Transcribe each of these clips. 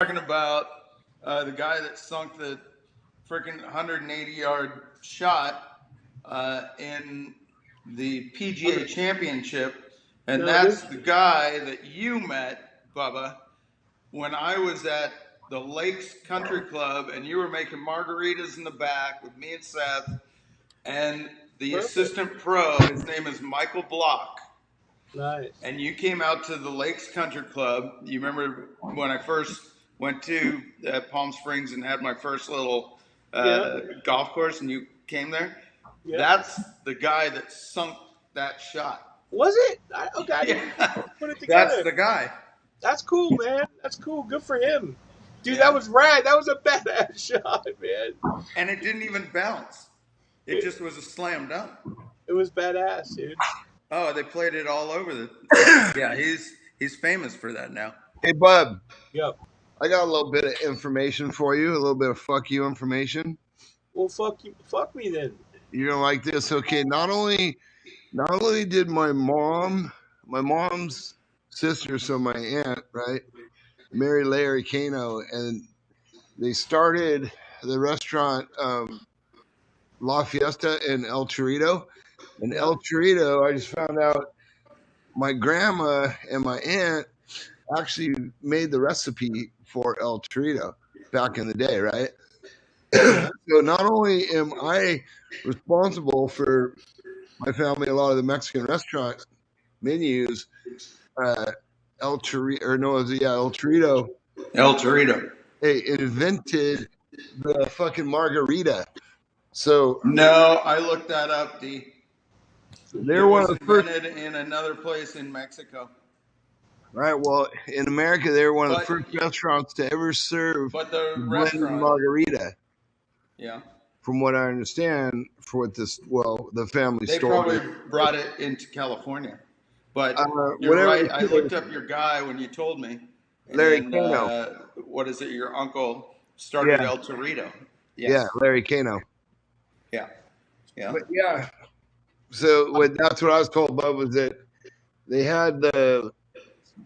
talking about the guy that sunk the freaking 180-yard shot in the PGA Championship, and that's the guy that you met, Bubba, when I was at the Lakes Country Club, and you were making margaritas in the back with me and Seth, and the assistant pro, his name is Michael Block. Nice. And you came out to the Lakes Country Club. You remember when I first went to Palm Springs and had my first little golf course, and you came there? Yeah. That's the guy that sunk that shot. Was it? Okay, I didn't put it together. That's the guy. That's cool, man. That's cool. Good for him. Dude, that was rad. That was a badass shot, man. And it didn't even bounce. It just was a slam dunk. It was badass, dude. Oh, they played it all over the. Yeah, he's famous for that now. Hey, Bub. Yep. I got a little bit of information for you. A little bit of fuck you information. Well, fuck me then. You're gonna like this. Okay, not only did my mom's sister, so my aunt, right, marry Larry Kano, and they started the restaurant La Fiesta in El Torito. In El Torito, I just found out my grandma and my aunt actually made the recipe for El Torito back in the day, right? So not only am I responsible for my family, a lot of the Mexican restaurant menus, El Torito. Hey, invented the fucking margarita. So no, I looked that up, D. They're one of the first in another place in Mexico. Right. Well, in America, they were one of the first restaurants to ever serve the margarita. Yeah. From what I understand, the family they store. They probably brought it into California. But you're right. I looked up your guy when you told me. Larry Kano. What is it? Your uncle started El Torito. Yes. Yeah, Larry Kano. Yeah. Yeah. But yeah. So that's what I was told, Bub, was that they had the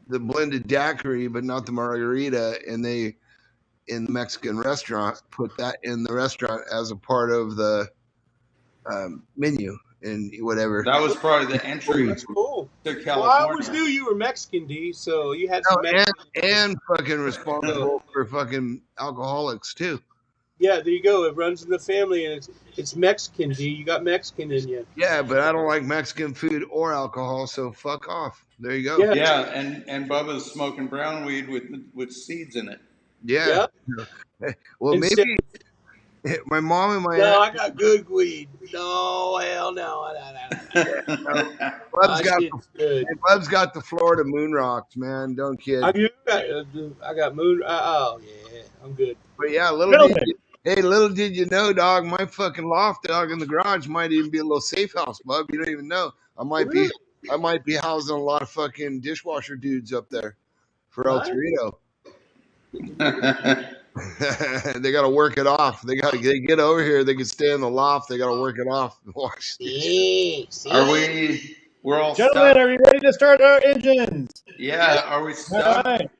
blended daiquiri, but not the margarita, and they, in the Mexican restaurant, put that in the restaurant as a part of the menu and whatever. That was probably the entry. That's cool. To California. Well, I always knew you were Mexican, D, so you had some Mexican. And fucking responsible for fucking alcoholics, too. Yeah, there you go. It runs in the family, and it's Mexican, D. You got Mexican in you. Yeah, but I don't like Mexican food or alcohol, so fuck off. There you go. Yeah, and Bubba's smoking brown weed with seeds in it. Yeah. Well, maybe my mom and my aunt. No, I got good weed. No, hell no. Bub's got the Florida moon rocks, man. Don't kid. I got moon. Oh, yeah. I'm good. But yeah, little did you know, dog, my fucking loft, dog, in the garage might even be a little safe house, Bub. You don't even know. I might be housing a lot of fucking dishwasher dudes up there for El Torito. They got to work it off. They get over here. They can stay in the loft. They got to work it off. We're all gentlemen, stuck. are you ready to start our engines? Yeah, are we stuck? All right,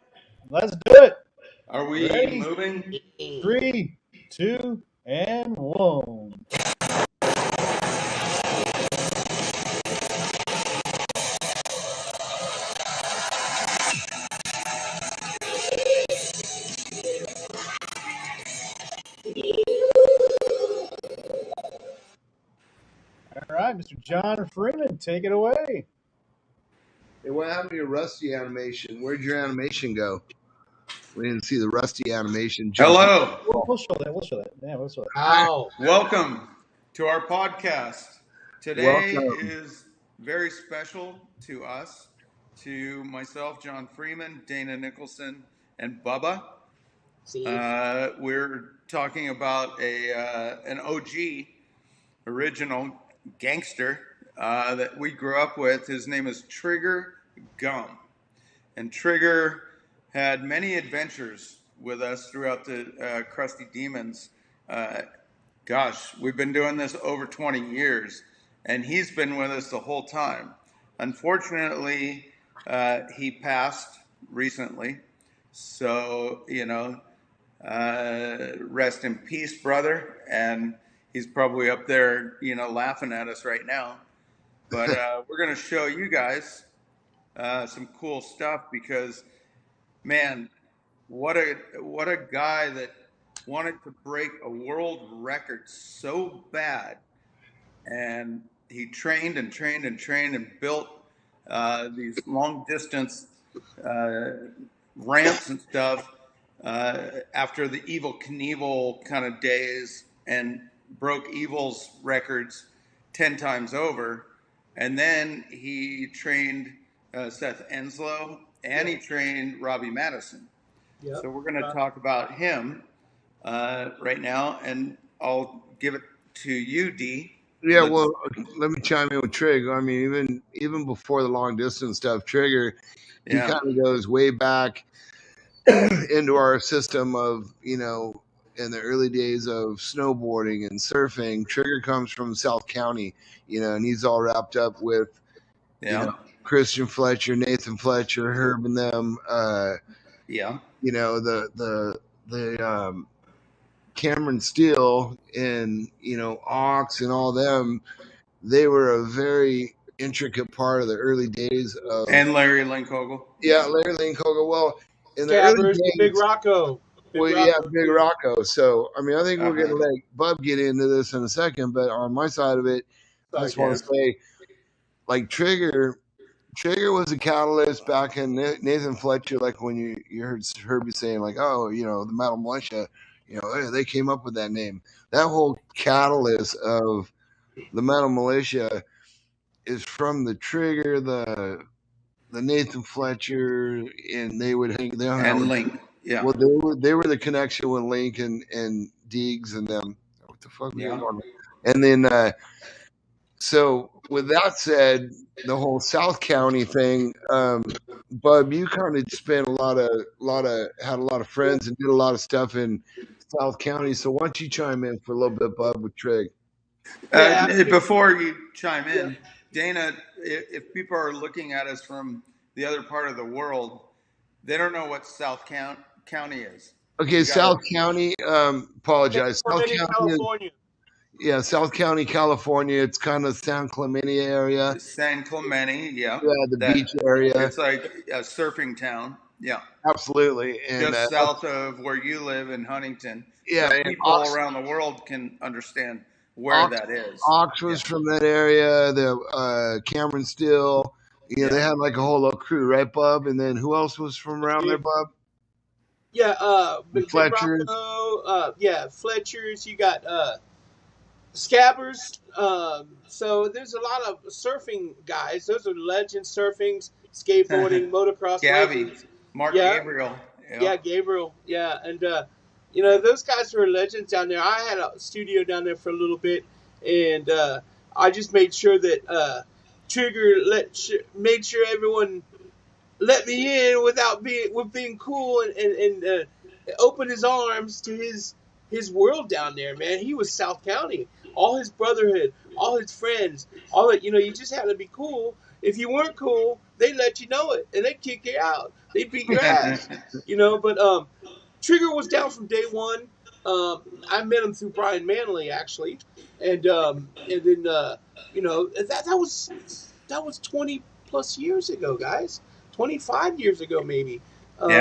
let's do it. Are we moving? 3, 2, and 1. All right, Mr. John Freeman, take it away. Hey, what happened to your Rusty animation? Where'd your animation go? We didn't see the Rusty animation. Hello. We'll show that. Yeah, we'll show that. Wow. Welcome to our podcast. Today is very special to us, to myself, John Freeman, Dana Nicholson, and Bubba. We're talking about an OG, original gangster that we grew up with. His name is Trigger Gumm. And Trigger had many adventures with us throughout the Crusty Demons. We've been doing this over 20 years, and he's been with us the whole time. Unfortunately, he passed recently, So, rest in peace, brother. And he's probably up there, laughing at us right now. But we're going to show you guys some cool stuff because, man, what a guy that wanted to break a world record so bad, and he trained and trained and trained and built these long distance uh, ramps and stuff after the Evil Knievel kind of days, and broke Evil's records 10 times over. And then he trained Seth Enslow, and he trained Robbie Madison. Yep. So we're going to talk about him right now, and I'll give it to you, D. Yeah, well, let me chime in with Trig. I mean, even before the long distance stuff, Trigger, he kind of goes way back into our system of, in the early days of snowboarding and surfing. Trigger comes from South County, and he's all wrapped up with, Christian Fletcher, Nathan Fletcher, Herb, and them. The Cameron Steele and Ox and all them. They were a very intricate part of the early days of. And Larry Linkogel. Yeah, Larry Linkogel. Well, in the early days, Big Rocco. Big Rocco. So, I think we're going to let Bub get into this in a second, but on my side of it, I just want to say, like, Trigger was a catalyst back in Nathan Fletcher, like when you heard Herbie saying, like, oh, the Metal Militia, they came up with that name. That whole catalyst of the Metal Militia is from the Trigger, the Nathan Fletcher, and they would hang. And Link. Yeah. Well, they were the connection with Link and Deegs and them. What the fuck? Yeah. And then, so with that said, the whole South County thing, Bub, you kind of spent had a lot of friends and did a lot of stuff in South County. So why don't you chime in for a little bit, Bub, with Trig? Before you chime in, Dana, if people are looking at us from the other part of the world, they don't know what South County is. Okay, South County. Apologize. South County, California. Yeah, South County, California. It's kind of San Clemente area. San Clemente, yeah. Yeah, the beach area. It's like a surfing town. Yeah. Absolutely. And just south of where you live in Huntington. Yeah. So people all around the world can understand where that is. Ox was from that area. The Cameron Steele. They had like a whole little crew, right, Bub? And then who else was from around there, Bub? Yeah, Fletchers. Fletchers. You got Scabbers. So there's a lot of surfing guys. Those are legend surfing, skateboarding, motocross. Mark Gabriel. Yeah, Gabriel. Yeah, and those guys were legends down there. I had a studio down there for a little bit, and I just made sure that Trigger made sure everyone let me in without being cool and opened his arms to his world down there, man. He was South County. All his brotherhood, all his friends, all that, you just had to be cool. If you weren't cool, they'd let you know it, and they'd kick you out. They'd beat your ass, But Trigger was down from day one. I met him through Brian Manley, actually, and then that was 20 plus years ago, guys. 25 years ago, maybe. We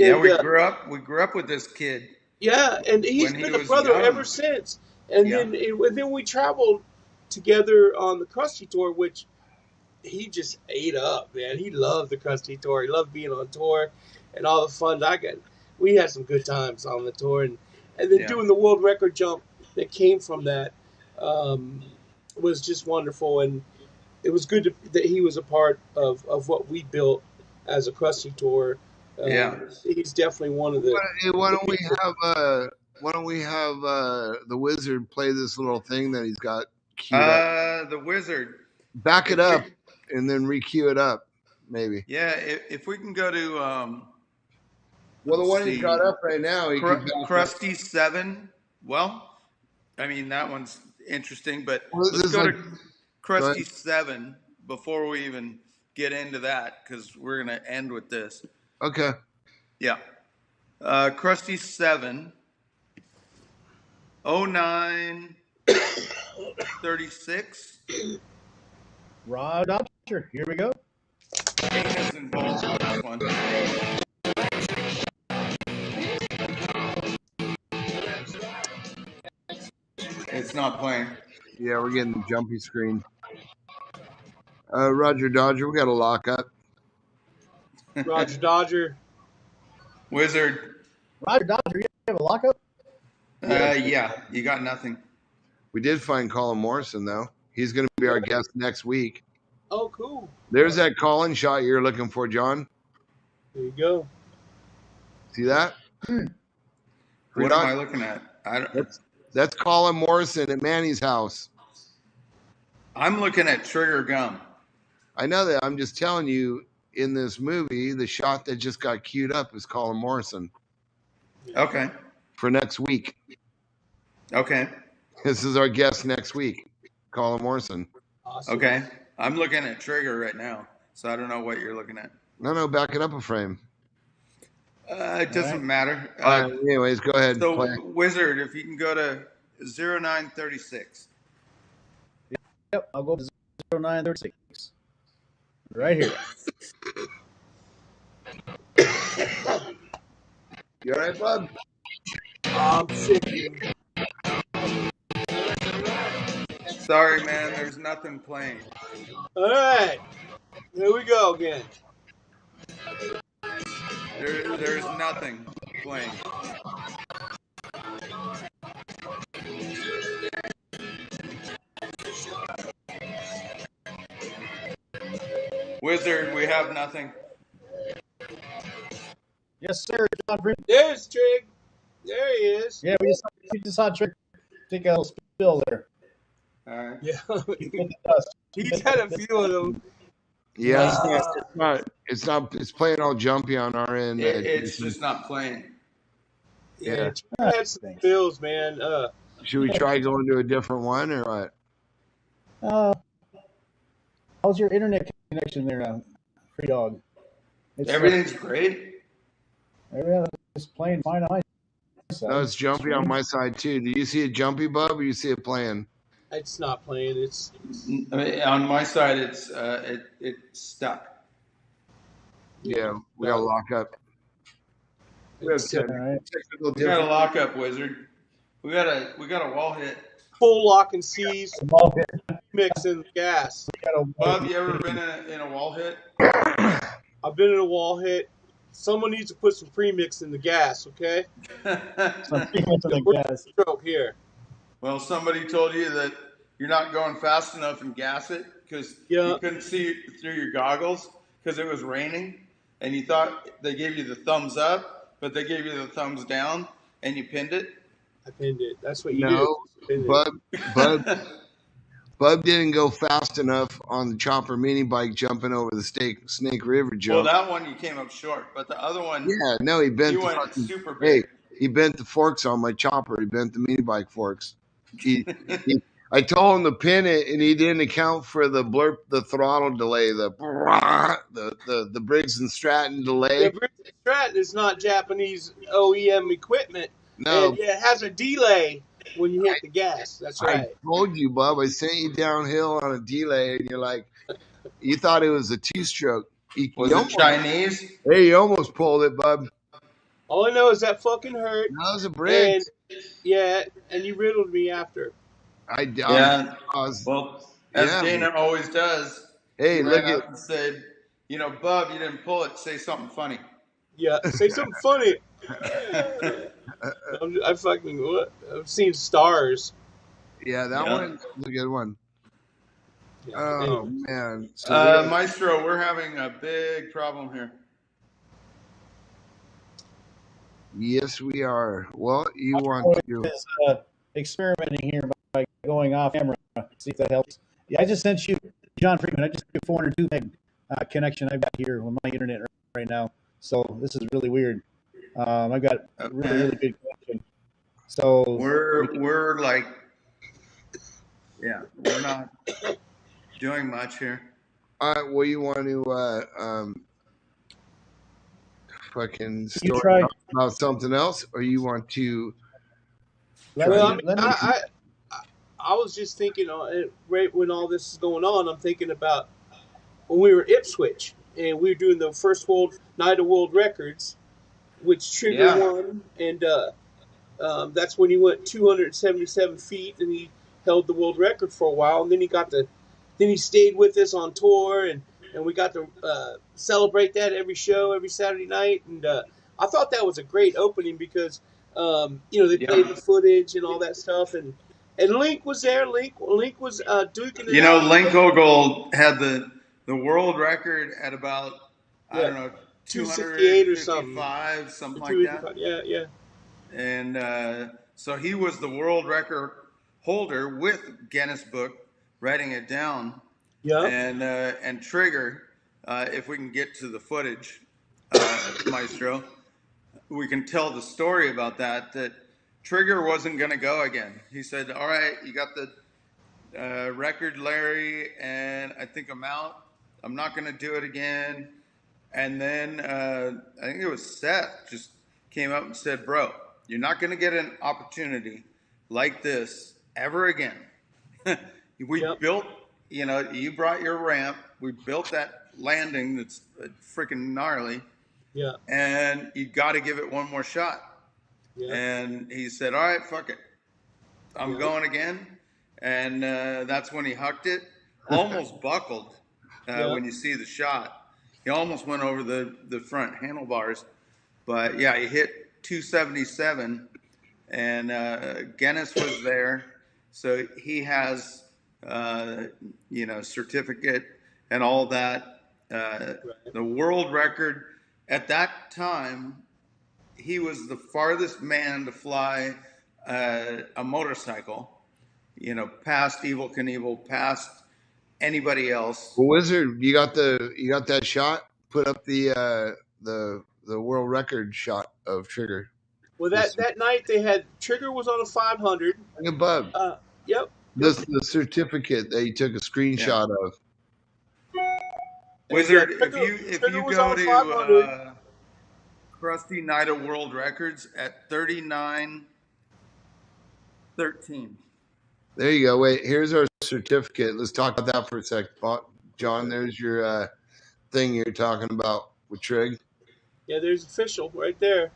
grew up with this kid. Yeah, and he's been a brother ever since. And then we traveled together on the Crusty tour, which he just ate up, man. He loved the Crusty tour. He loved being on tour and all the fun I got. We had some good times on the tour, and then doing the world record jump that came from that was just wonderful. And it was good that he was a part of what we built as a Crusty tour. He's definitely one of the. Why don't we have the Wizard play this little thing that he's got queued up? The Wizard. Back it up and then re-cue it up, maybe. Yeah, if we can go to. The one he's got up right now. Crusty 7. Well, that one's interesting, but let's go to Crusty 7 before we even get into that, because we're going to end with this. Okay. Yeah. Crusty 7, 09, 36. Rod Dodger, here we go. Dana's involved with this one. It's not playing. Yeah, we're getting the jumpy screen. Roger Dodger, we got a lockup. Roger Dodger. Wizard. Roger Dodger, you have a lockup? Yeah, you got nothing. We did find Colin Morrison, though. He's going to be our guest next week. Oh, cool. There's that Colin shot you're looking for, John. There you go. See that? What am I looking at? That's Colin Morrison at Manny's house. I'm looking at Trigger Gumm. I know that. I'm just telling you, in this movie, the shot that just got queued up is Colin Morrison. Okay. For next week. Okay. This is our guest next week, Colin Morrison. Awesome. Okay. I'm looking at Trigger right now, so I don't know what you're looking at. No, back it up a frame. It doesn't matter. Anyways, go ahead. So, play. Wizard, if you can go to 0936. Yep, I'll go to 0936. Right here. You all right, bud? I'm shaking. Sorry, man. There's nothing playing. All right. Here we go again. There's nothing playing. Wizard, we have nothing. Yes, sir, John Freeman. There's Trig. There he is. Yeah, we just saw Trick take a little spill there. All right. Yeah. He's had a few of them. Yeah, it's playing all jumpy on our end. It's just not playing. Yeah. Trig had some spills, man. Should we try going to a different one or what? How's your internet connection there, Free Dog? Everything's great. Everything's playing fine on my side. No, it's jumpy on my side too. Do you see it jumpy, Bub, or you see it playing? It's not playing. It's on my side. It's stuck. Yeah, we got to lock up. We have technical We got a lock up, Wizard. We got a wall hit. full lock and seize, mixing gas. Bob, you ever been in a wall hit? I've been in a wall hit. Someone needs to put some premix in the gas, okay? Some premix in the gas. Stroke here. Well, somebody told you that you're not going fast enough and gas it because you couldn't see through your goggles because it was raining, and you thought they gave you the thumbs up, but they gave you the thumbs down, and you pinned it. I pinned it. That's what you do. Bub didn't go fast enough on the chopper mini bike jumping over the Snake River jump. Well, that one you came up short, but the other one, yeah, no, he bent. Super big. Hey, he bent the forks on my chopper. He bent the mini bike forks. I told him to pin it, and he didn't account for the throttle delay, the Briggs and Stratton delay. The Briggs and Stratton is not Japanese OEM equipment. No, and it has a delay when you hit the gas. That's right. I told you, Bub. I sent you downhill on a delay, and you're like, you thought it was a two-stroke. Was it Chinese? Hey, you almost pulled it, Bub. All I know is that fucking hurt. That was a Briggs. And you riddled me after. Well, as Dana always does. Hey, look at and said, Bub, you didn't pull it. Say something funny. Yeah, say something funny. I've seen stars. Yeah, that one's a good one. Yeah, oh, man. So Maestro, we're having a big problem here. Yes, we are. Well, you want to experimenting here by going off camera. See if that helps. Yeah, I just sent you, John Freeman. I just did a 402 meg connection I've got here on my internet right now. So this is really weird. I've got a really good connection. So we're like, we're not doing much here. All right. Well, you want to fucking You story try. about something else, or you want to Let try Well, me. I to? mean, Let me. I was just thinking, right when all this is going on, I'm thinking about when we were at Ipswich and we were doing the first world night of world records, which Trigger Yeah. won, and that's when he went 277 feet, and he held the world record for a while, and then then he stayed with us on tour, and we got to celebrate that every show, every Saturday night, and I thought that was a great opening because they played Yeah. the footage and all that stuff, and Link was there. Link was duking it You know, out. Link Ogle had the world record at about, I Yeah, don't know, 268 or something. 255, something like that. 255. Yeah, yeah, And so he was the world record holder with Guinness Book writing it down. yeah. And Trigger, if we can get to the footage, Maestro, we can tell the story about that Trigger wasn't going to go again. He said, all right, you got the record, Larry, and I think I'm out. I'm not going to do it again. And then I think it was Seth just came up and said, bro, you're not going to get an opportunity like this ever again. We Yep. built, you brought your ramp. We built that landing that's freaking gnarly. Yeah. And you got to give it one more shot. Yeah. And he said, all right, fuck it. I'm Yeah. going again. And that's when he hucked it. Almost buckled Yeah. when you see the shot. He almost went over the front handlebars. But yeah, he hit 277. And Guinness was there. So he has, certificate and all that. Right. The world record at that time, he was the farthest man to fly a motorcycle, past Evel Knievel, past anybody else. Well, Wizard, you got that shot. Put up the world record shot of Trigger. Well, that night they had Trigger was on a 500. Bring above Yep. the certificate that you took a screenshot of. Wizard, Trigger if you was go on 500. to Crusty Night of World Records at 39:13. There you go. Wait, here's our certificate. Let's talk about that for a sec. John, there's your thing you're talking about with Trig. Yeah, there's official right there.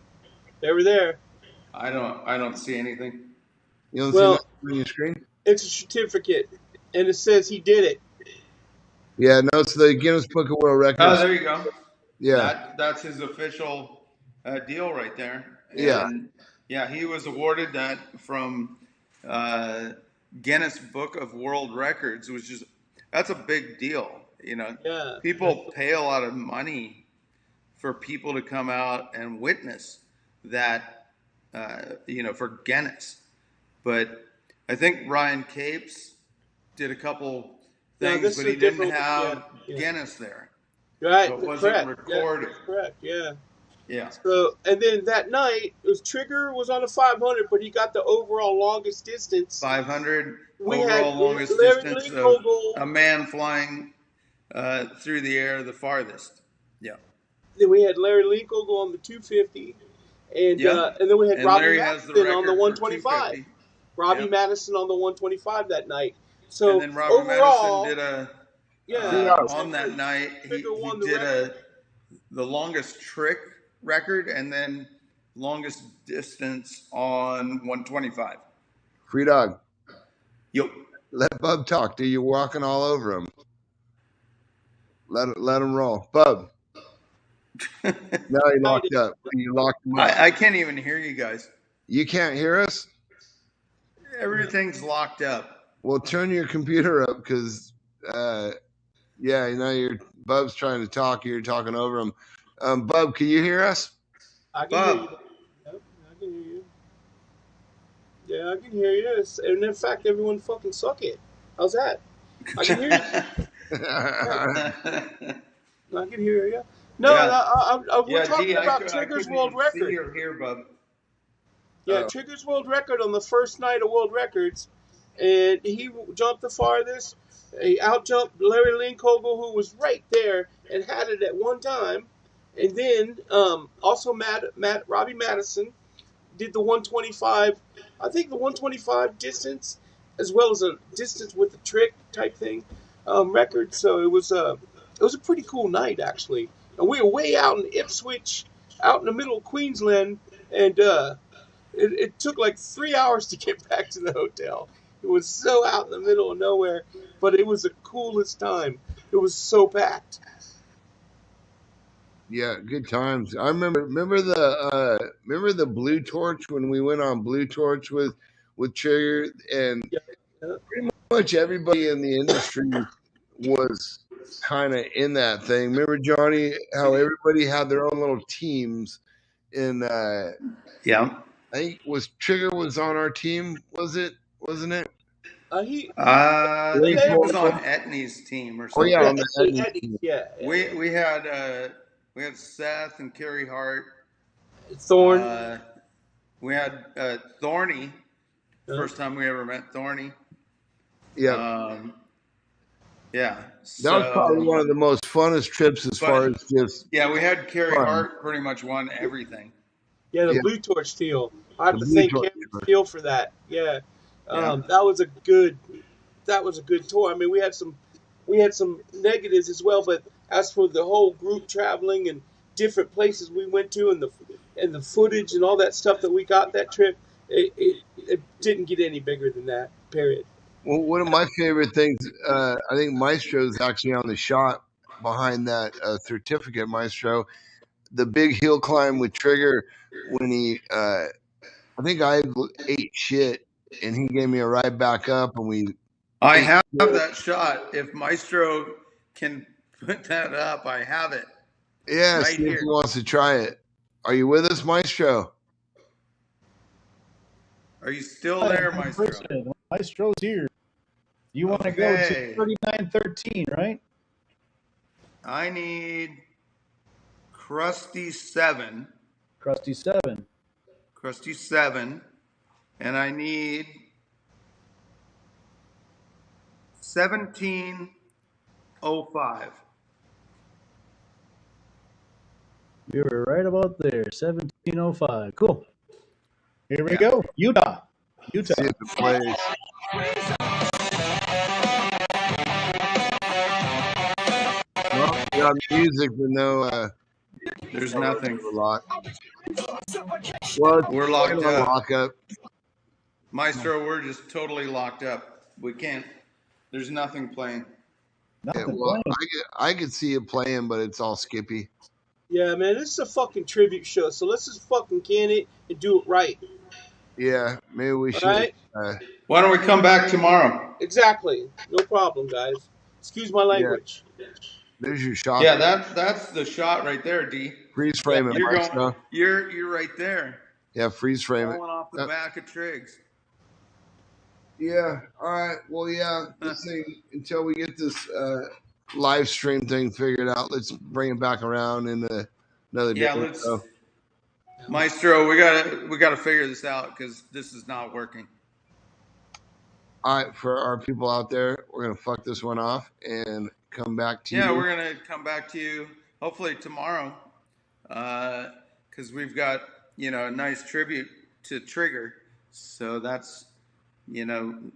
They were there. I don't see anything. You don't Well, see that on your screen? it's a certificate, and it says he did it. Yeah, no, it's the Guinness Book of World Oh, Records. there you go. Yeah, That's his official deal right there. Yeah. And yeah, he was awarded that from Guinness Book of World Records, that's a big deal. Yeah. People pay a lot of money for people to come out and witness that, for Guinness. But I think Ryan Capes did a couple things, this but is he didn't different. have Yeah. Guinness there. Right. So it wasn't Correct. recorded. Yeah, correct. Yeah. Yeah. So, and then that night, it was Trigger was on a 500, but he got the overall longest distance. 500 We overall had longest Larry distance Lee of Kogel. a man flying through the air the farthest. Yeah. Then we had Larry Lincoln on the 250, and then we had And Robbie Larry has the Madison on the record for 125. 250. Robbie Yep. Madison on the 125 that night. So And then Robert overall, Madison did on that night. He won the did record. the longest trick record and then longest distance on 125. Free dog. Yep. Let Bub talk. Dude, you're walking all over him. Let him roll. Bub. Now he locked up. You locked him up. I can't even hear you guys. You can't hear us? Everything's locked up. Well, turn your computer up because, Bub's trying to talk. You're talking over him. Bub, can you hear us? I can hear you. Yep, I can hear you. Yeah, I can hear you. And in fact, everyone fucking suck it. How's that? I can hear you. I can hear you. No, Yeah. we're talking about Trigger's world record. See or hear, Bub. Yeah, Trigger's world record on the first night of World Records, and he jumped the farthest. He outjumped Larry Linkogel, who was right there and had it at one time, And then also Robbie Madison did the 125. I think the 125 distance, as well as a distance with a trick type thing record. So it was a pretty cool night actually. And we were way out in Ipswich, out in the middle of Queensland, and it took like 3 hours to get back to the hotel. It was so out in the middle of nowhere, but it was the coolest time. It was so packed. Yeah, good times. I remember the Blue Torch when we went on Blue Torch with Trigger, and Yeah. Yeah. pretty much everybody in the industry was kind of in that thing. Remember, Johnny, how everybody had their own little teams, and Yeah. I think Trigger was on our team, wasn't it? He I think he was on Oh Etney's team or yeah, something. on the Eddie Eddie, team. We had Seth and Kerry Hart. Thorn. We had Thorny. First time we ever met Thorny. Yeah, Yeah. that was probably one of the most funnest trips as far as just Yeah, we had Kerry fun. Hart pretty much won everything. Yeah, the Yeah. Blue Torch deal. I have The to Blue thank Torch Kevin tour. Steele for that. Yeah. Yeah. That was a good tour. I mean, we had some negatives as well, but as for the whole group traveling and different places we went to and the footage and all that stuff that we got that trip, it didn't get any bigger than that. Period. Well, one of my favorite things, I think Maestro's actually on the shot behind that certificate, Maestro. The big hill climb with Trigger when he, I think I ate shit and he gave me a ride back up and we. I have that shot. If Maestro can put that up, I have it. Yeah, Right see if here. he wants to try it. Are you with us, Maestro? Are you still there, Maestro? Maestro's here. You want to go to 3913, right? I need Crusty 7. Crusty 7. Crusty 7. And I need 1705. We were right about there. 1705. Cool. Here we go. Utah. See if it plays. Well, we got music, but no. There's nothing. A lot. Well, We're locked up. Lockup. Maestro, we're just totally locked up. We can't. There's nothing playing. Yeah, well, I could see it playing, but it's all skippy. Yeah, man, this is a fucking tribute show, so let's just fucking can it and do it right. Yeah, maybe we should. Right? Why don't we come back tomorrow? Exactly. No problem, guys. Excuse my language. There's your shot. Yeah, that's the shot right there, D. Freeze frame it, You're Maestro. going. You're right there. Yeah, freeze frame it. Going off the back of Triggs. Yeah. All right. Well, yeah. This thing until we get this live stream thing figured out. Let's bring it back around in another day. Yeah, let's. Maestro, we gotta figure this out because this is not working. All right, for our people out there, we're gonna fuck this one off and come back to you. Yeah, we're gonna come back to you hopefully tomorrow, because we've got a nice tribute to Trigger. So that's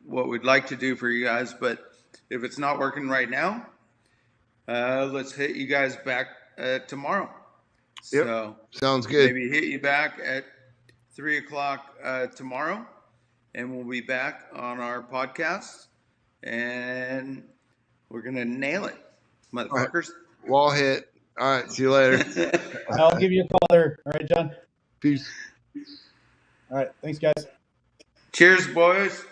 what we'd like to do for you guys. But if it's not working right now, let's hit you guys back tomorrow. Yep. So sounds good. Maybe hit you back at 3:00 tomorrow, and we'll be back on our podcast, and we're gonna nail it, motherfuckers. Right. Wall hit. All right. See you later. I'll give you a call there. All right, John. Peace. All right. Thanks, guys. Cheers, boys.